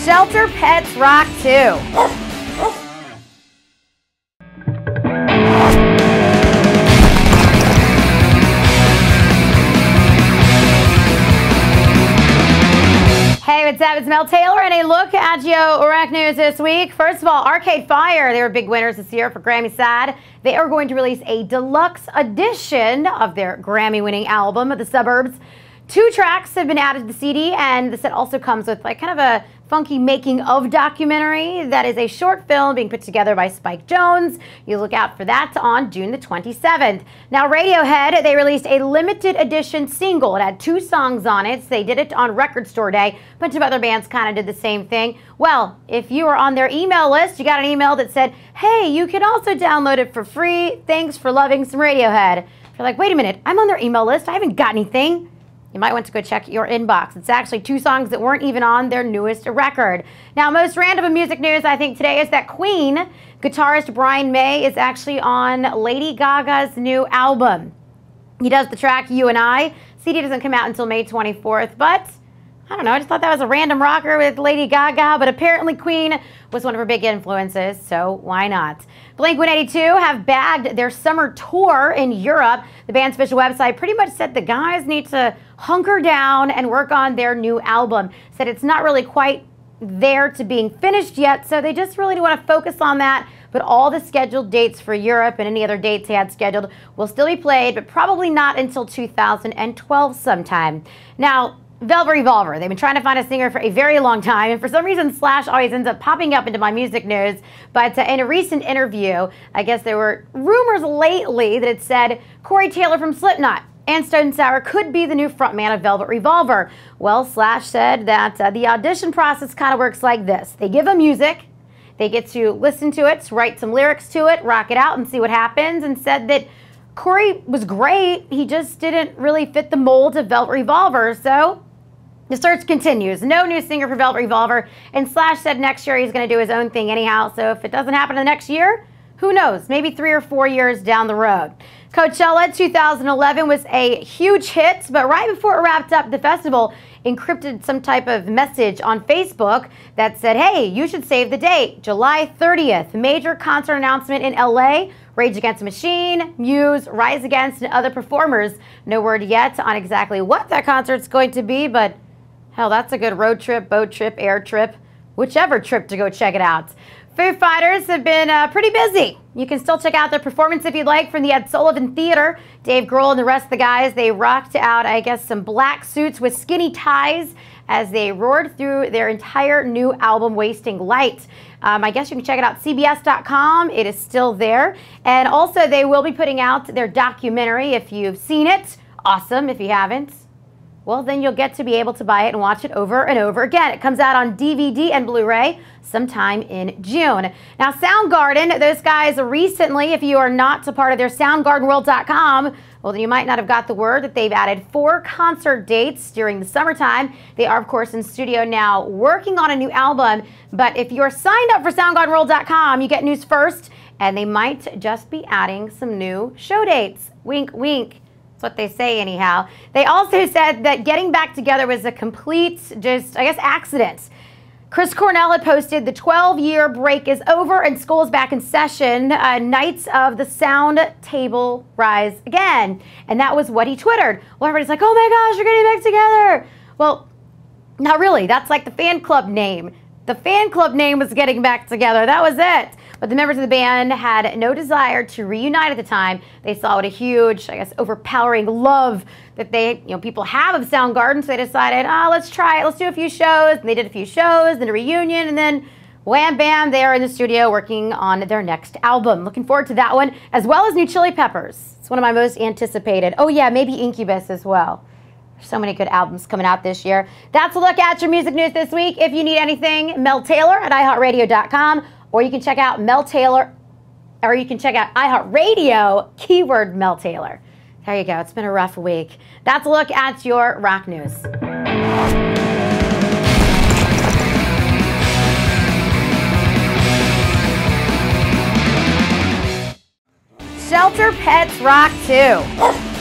Shelter pets rock too. Hey, what's up? It's Mel Talyor, and a look at your rec news this week. First of all, Arcade Fire, they were big winners this year for Grammy Sad. They are going to release a deluxe edition of their Grammy-winning album, The Suburbs. 2 tracks have been added to the CD, and the set also comes with like kind of a funky making of documentary that is a short film being put together by Spike Jonze. You look out for that on June the 27th. Now, Radiohead, they released a limited edition single. It had 2 songs on it. So they did it on Record Store Day. A bunch of other bands kind of did the same thing. Well, if you were on their email list, you got an email that said, hey, you can also download it for free. Thanks for loving some Radiohead. If you're like, wait a minute, I'm on their email list. I haven't got anything. You might want to go check your inbox. It's actually 2 songs that weren't even on their newest record. Now, most random in music news, I think, today is that Queen guitarist Brian May is actually on Lady Gaga's new album. He does the track You and I. CD doesn't come out until May 24th, but I don't know, I just thought that was a random rocker with Lady Gaga, but apparently Queen was one of her big influences, so why not? Blink-182 have bagged their summer tour in Europe. The band's official website pretty much said the guys need to hunker down and work on their new album. Said it's not really quite there to being finished yet, so they just really want to focus on that. But all the scheduled dates for Europe and any other dates they had scheduled will still be played, but probably not until 2012 sometime. Now, Velvet Revolver, they've been trying to find a singer for a very long time, and for some reason Slash always ends up popping up into my music news. But in a recent interview, I guess there were rumors lately that it said Corey Taylor from Slipknot and Stone Sour could be the new frontman of Velvet Revolver. Well, Slash said that the audition process kind of works like this. They give them music, they get to listen to it, write some lyrics to it, rock it out and see what happens, and said that Corey was great, he just didn't really fit the mold of Velvet Revolver, so the search continues. No new singer for Velvet Revolver, and Slash said next year he's going to do his own thing anyhow, so if it doesn't happen in the next year, who knows, maybe 3 or 4 years down the road. Coachella 2011 was a huge hit, but right before it wrapped up, the festival encrypted some type of message on Facebook that said, hey, you should save the date, July 30th, major concert announcement in LA, Rage Against the Machine, Muse, Rise Against, and other performers. No word yet on exactly what that concert's going to be, but hell, that's a good road trip, boat trip, air trip, whichever trip to go check it out. Foo Fighters have been pretty busy. You can still check out their performance if you'd like from the Ed Sullivan Theater. Dave Grohl and the rest of the guys, they rocked out, I guess, some black suits with skinny ties as they roared through their entire new album, Wasting Light. I guess you can check it out, CBS.com. It is still there. And also, they will be putting out their documentary. If you've seen it, awesome. If you haven't, well, then you'll get to be able to buy it and watch it over and over again. It comes out on DVD and Blu-ray sometime in June. Now, Soundgarden, those guys recently, if you are not a part of their SoundgardenWorld.com, well, then you might not have got the word that they've added 4 concert dates during the summertime. They are, of course, in studio now working on a new album. But if you're signed up for SoundgardenWorld.com, you get news first, and they might just be adding some new show dates. Wink, wink. What they say anyhow. They also said that getting back together was a complete, just, I guess, accident. Chris Cornell had posted the 12-year break is over and school's back in session. Knights of the Sound Table rise again. And that was what he twittered. Well, everybody's like, oh my gosh, you're getting back together. Well, not really. That's like the fan club name. The fan club name was getting back together. That was it. But the members of the band had no desire to reunite at the time. They saw what a huge, I guess, overpowering love that people have of Soundgarden. So they decided, let's try it. Let's do a few shows. And they did a few shows, then a reunion, and then wham, bam, they are in the studio working on their next album. Looking forward to that one, as well as New Chili Peppers. It's one of my most anticipated. Oh yeah, maybe Incubus as well. So many good albums coming out this year. That's a look at your music news this week. If you need anything, Mel Talyor at iHeartRadio.com, or you can check out Mel Talyor, or you can check out iHeartRadio, keyword Mel Talyor. There you go. It's been a rough week. That's a look at your rock news. Shelter pets rock too.